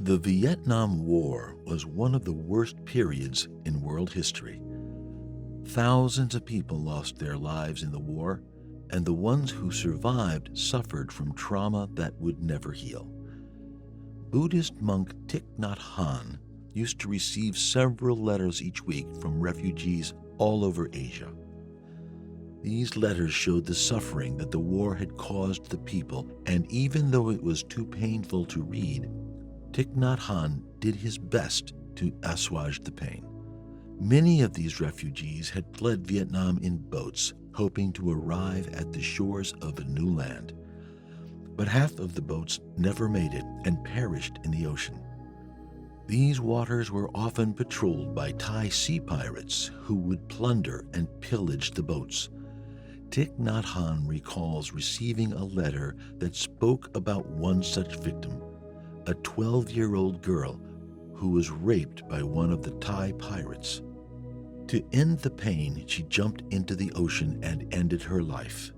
The Vietnam War was one of the worst periods in world history. Thousands of people lost their lives in the war, and the ones who survived suffered from trauma that would never heal. Buddhist monk Thich Nhat Hanh used to receive several letters each week from refugees all over Asia. These letters showed the suffering that the war had caused the people, and even though it was too painful to read, Thich Nhat Hanh did his best to assuage the pain. Many of these refugees had fled Vietnam in boats, hoping to arrive at the shores of a new land. But half of the boats never made it and perished in the ocean. These waters were often patrolled by Thai sea pirates who would plunder and pillage the boats. Thich Nhat Hanh recalls receiving a letter that spoke about one such victim, a 12-year-old girl who was raped by one of the Thai pirates. To end the pain, she jumped into the ocean and ended her life.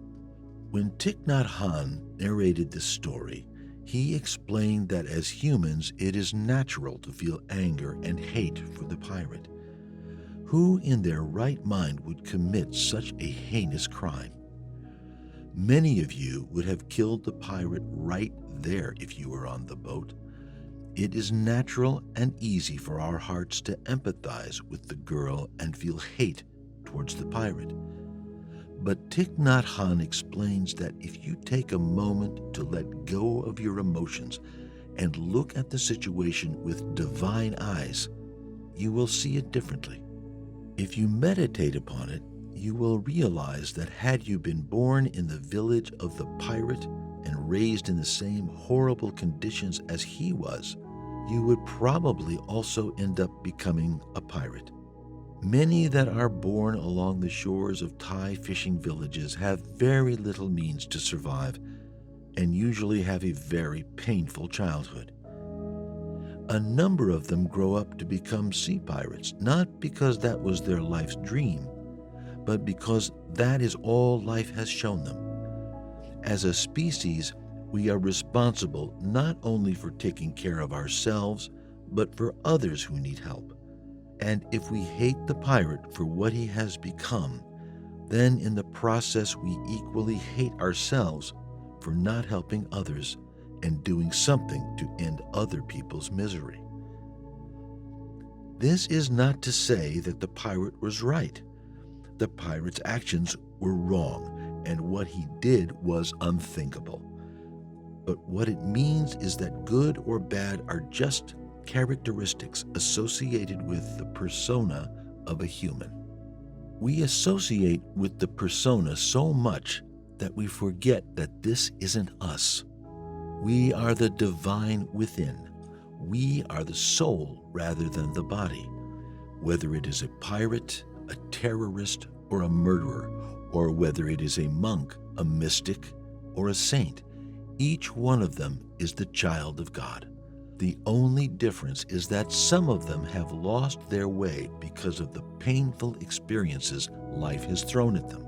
When Thich Nhat Hanh narrated this story, he explained that as humans, it is natural to feel anger and hate for the pirate. Who in their right mind would commit such a heinous crime? Many of you would have killed the pirate right there if you were on the boat. It is natural and easy for our hearts to empathize with the girl and feel hate towards the pirate. But Thich Nhat Hanh explains that if you take a moment to let go of your emotions and look at the situation with divine eyes, you will see it differently. If you meditate upon it, you will realize that had you been born in the village of the pirate and raised in the same horrible conditions as he was, you would probably also end up becoming a pirate. Many that are born along the shores of Thai fishing villages have very little means to survive and usually have a very painful childhood. A number of them grow up to become sea pirates, not because that was their life's dream, but because that is all life has shown them. As a species, we are responsible not only for taking care of ourselves, but for others who need help. And if we hate the pirate for what he has become, then in the process we equally hate ourselves for not helping others and doing something to end other people's misery. This is not to say that the pirate was right. The pirate's actions were wrong, and what he did was unthinkable. But what it means is that good or bad are just characteristics associated with the persona of a human. We associate with the persona so much that we forget that this isn't us. We are the divine within. We are the soul rather than the body. Whether it is a pirate, a terrorist, or a murderer, or whether it is a monk, a mystic, or a saint, each one of them is the child of God. The only difference is that some of them have lost their way because of the painful experiences life has thrown at them.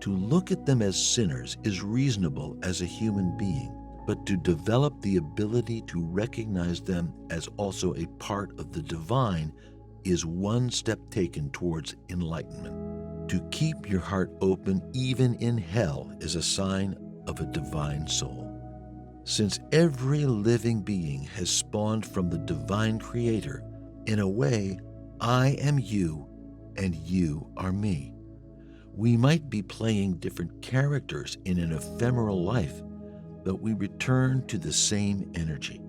To look at them as sinners is reasonable as a human being, but to develop the ability to recognize them as also a part of the divine is one step taken towards enlightenment. To keep your heart open even in hell is a sign of a divine soul. Since every living being has spawned from the divine creator, in a way, I am you and you are me. We might be playing different characters in an ephemeral life, but we return to the same energy.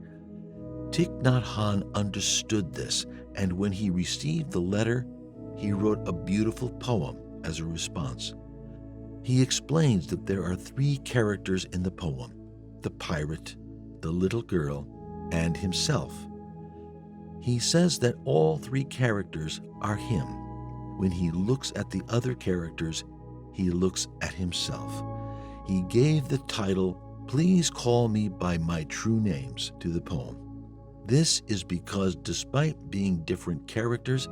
Thich Nhat Hanh understood this, and when he received the letter, he wrote a beautiful poem as a response. He explains that there are three characters in the poem: the pirate, the little girl, and himself. He says that all three characters are him. When he looks at the other characters, he looks at himself. He gave the title, "Please Call Me by My True Names," to the poem. This is because despite being different characters,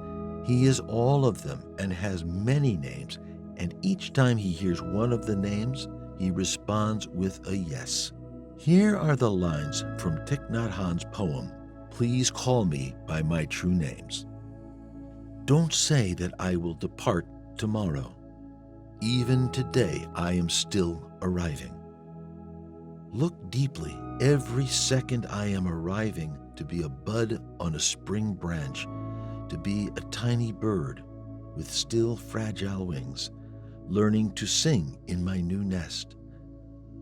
he is all of them and has many names, and each time he hears one of the names, he responds with a yes. Here are the lines from Thich Nhat Hanh's poem, Please call me by my true names. Don't say that I will depart tomorrow. Even today I am still arriving. Look deeply. Every second I am arriving to be a bud on a spring branch, to be a tiny bird with still fragile wings, learning to sing in my new nest,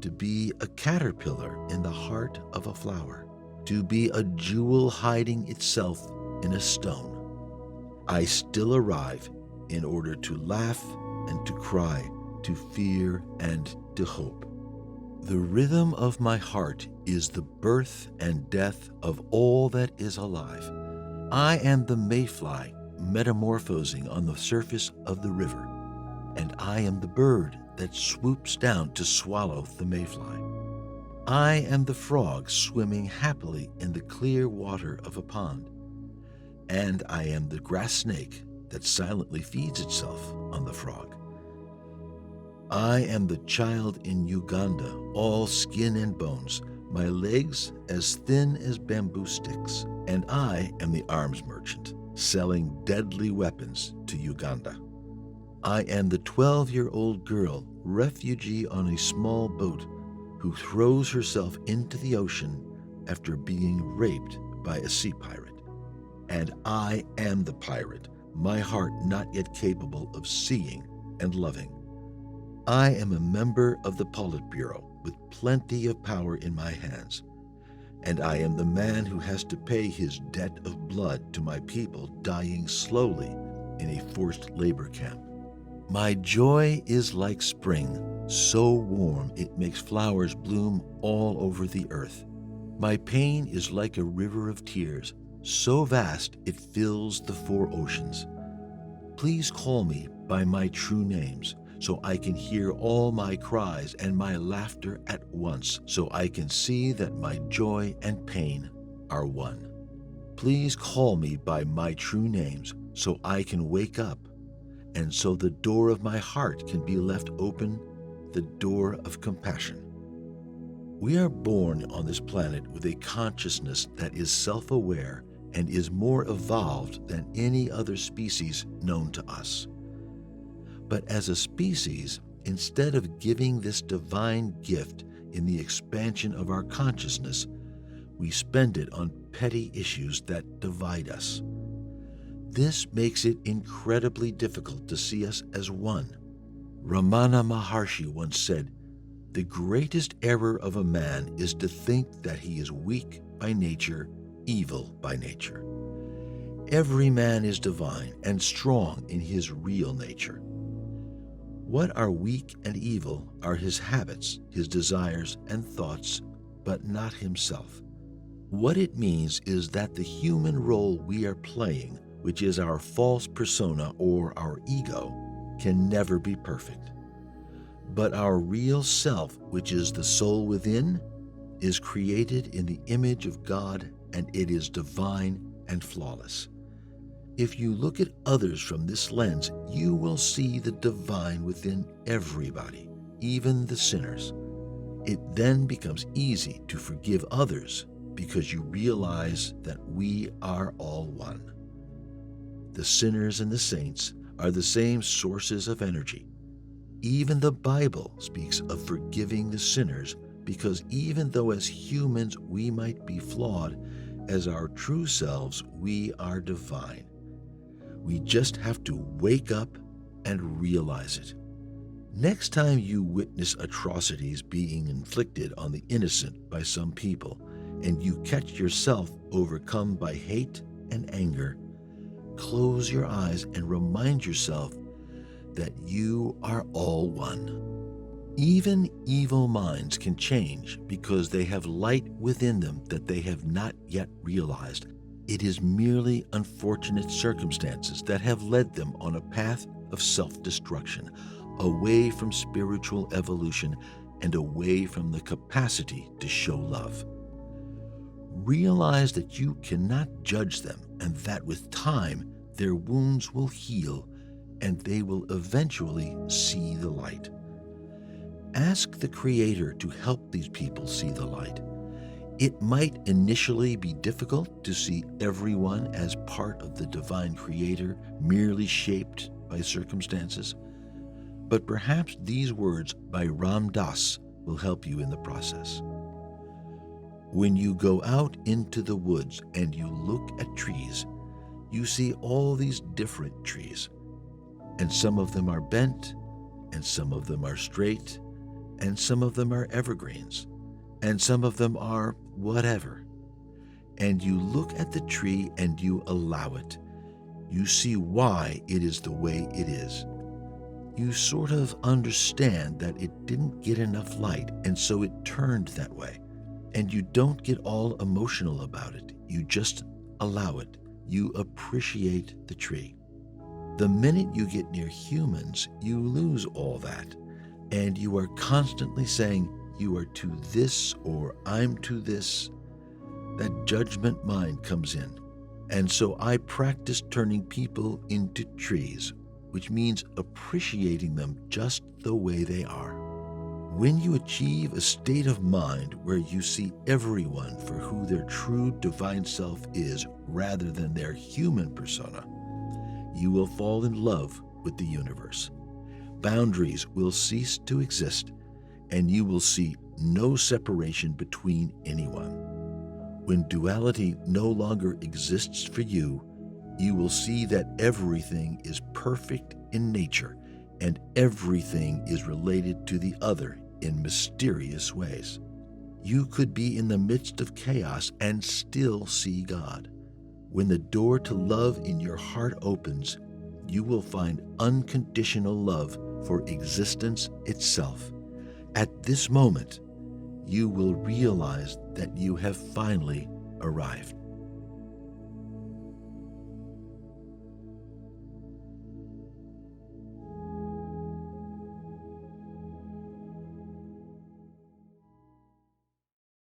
to be a caterpillar in the heart of a flower, to be a jewel hiding itself in a stone. I still arrive in order to laugh and to cry, to fear and to hope. The rhythm of my heart is the birth and death of all that is alive. I am the mayfly metamorphosing on the surface of the river, and I am the bird that swoops down to swallow the mayfly. I am the frog swimming happily in the clear water of a pond, and I am the grass snake that silently feeds itself on the frog. I am the child in Uganda, all skin and bones, my legs as thin as bamboo sticks, and I am the arms merchant, selling deadly weapons to Uganda. I am the 12-year-old girl, refugee on a small boat, who throws herself into the ocean after being raped by a sea pirate. And I am the pirate, my heart not yet capable of seeing and loving. I am a member of the Politburo with plenty of power in my hands, and I am the man who has to pay his debt of blood to my people dying slowly in a forced labor camp. My joy is like spring, so warm it makes flowers bloom all over the earth. My pain is like a river of tears, so vast it fills the 4 oceans. Please call me by my true names, so I can hear all my cries and my laughter at once, so I can see that my joy and pain are one. Please call me by my true names, so I can wake up, and so the door of my heart can be left open, the door of compassion. We are born on this planet with a consciousness that is self-aware and is more evolved than any other species known to us. But as a species, instead of giving this divine gift in the expansion of our consciousness, we spend it on petty issues that divide us. This makes it incredibly difficult to see us as one. Ramana Maharshi once said, "The greatest error of a man is to think that he is weak by nature, evil by nature. Every man is divine and strong in his real nature. What are weak and evil are his habits, his desires and thoughts, but not himself. What it means is that the human role we are playing, which is our false persona or our ego, can never be perfect. But our real self, which is the soul within, is created in the image of God, and it is divine and flawless. If you look at others from this lens, you will see the divine within everybody, even the sinners. It then becomes easy to forgive others because you realize that we are all one. The sinners and the saints are the same sources of energy. Even the Bible speaks of forgiving the sinners because even though as humans we might be flawed, as our true selves we are divine. We just have to wake up and realize it. Next time you witness atrocities being inflicted on the innocent by some people, and you catch yourself overcome by hate and anger, close your eyes and remind yourself that you are all one. Even evil minds can change because they have light within them that they have not yet realized. It is merely unfortunate circumstances that have led them on a path of self-destruction, away from spiritual evolution and away from the capacity to show love. Realize that you cannot judge them and that with time their wounds will heal and they will eventually see the light. Ask the Creator to help these people see the light. It might initially be difficult to see everyone as part of the divine creator, merely shaped by circumstances. But perhaps these words by Ram Dass will help you in the process. When you go out into the woods and you look at trees, you see all these different trees. And some of them are bent, and some of them are straight, and some of them are evergreens, and some of them are whatever. And you look at the tree and you allow it. You see why it is the way it is. You sort of understand that it didn't get enough light, and so it turned that way. And you don't get all emotional about it. You just allow it. You appreciate the tree. The minute you get near humans, you lose all that, and you are constantly saying, you are to this or I'm to this. That judgment mind comes in. And so I practice turning people into trees, which means appreciating them just the way they are. When you achieve a state of mind where you see everyone for who their true divine self is rather than their human persona, you will fall in love with the universe. Boundaries will cease to exist, and you will see no separation between anyone. When duality no longer exists for you, you will see that everything is perfect in nature, and everything is related to the other in mysterious ways. You could be in the midst of chaos and still see God. When the door to love in your heart opens, you will find unconditional love for existence itself. At this moment, you will realize that you have finally arrived.